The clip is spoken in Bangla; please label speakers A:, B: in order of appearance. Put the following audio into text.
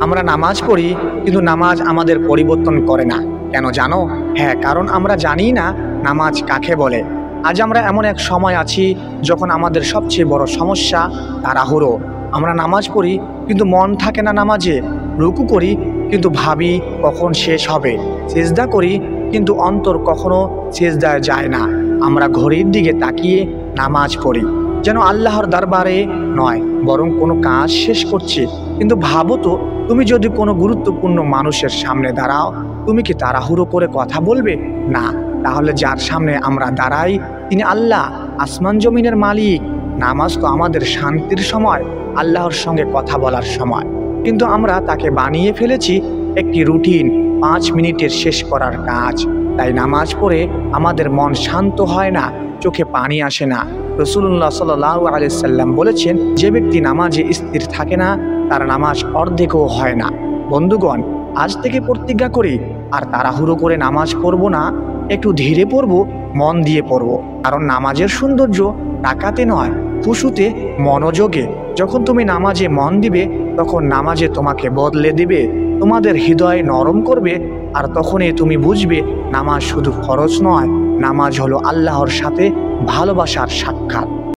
A: আমরা নামাজ পড়ি, কিন্তু নামাজ আমাদের পরিবর্তন করে না। কেন জানো? হ্যাঁ, কারণ আমরা জানি না নামাজ কাকে বলে। আজ আমরা এমন এক সময় আছি যখন আমাদের সবচেয়ে বড় সমস্যা তাড়াহুড়ো। আমরা নামাজ পড়ি কিন্তু মন থাকে না নামাজে, রুকু করি কিন্তু ভাবি কখন শেষ হবে, সিজদা করি কিন্তু অন্তর কখনো সিজদায় যায় না। আমরা ঘড়ির দিকে তাকিয়ে নামাজ পড়ি, যেন আল্লাহর দরবারে নয় বরং কোনো কাজ শেষ করছি। কিন্তু ভাবো তো, তুমি যদি কোনো গুরুত্বপূর্ণ মানুষের সামনে দাঁড়াও, তুমি কি তাড়াহুড়ো করে কথা বলবে? না। তাহলে যার সামনে আমরা দাঁড়াই তিনি আল্লাহ, আসমান জমিনের মালিক। নামাজ তো আমাদের শান্তির সময়, আল্লাহর সঙ্গে কথা বলার সময়। কিন্তু আমরা তাকে বানিয়ে ফেলেছি একটি রুটিন, 5 মিনিটের শেষ করার কাজ। তাই নামাজ পড়ে আমাদের মন শান্ত হয় না, চোখে পানি আসে না। রাসূলুল্লাহ সাল্লাল্লাহু আলাইহি সাল্লাম বলেছেন, যে ব্যক্তি নামাজে স্থির থাকে না তার নামাজ অর্ধেকও হয় না। বন্ধুগণ, আজ থেকে প্রতিজ্ঞা করি আর তাড়াহুড়ো করে নামাজ পড়ব না, একটু ধীরে পড়ব, মন দিয়ে পড়ব। কারণ নামাজের সৌন্দর্য টাকাতে নয়, খুশুতে, মনোযোগে। যখন তুমি নামাজে মন দিবে তখন নামাজে তোমাকে বদলে দিবে, তোমাদের হৃদয় নরম করবে। আর তখনই তুমি বুঝবে নামাজ শুধু ফরজ নয়, নামাজ হলো আল্লাহর সাথে ভালোবাসার সাক্ষাৎ।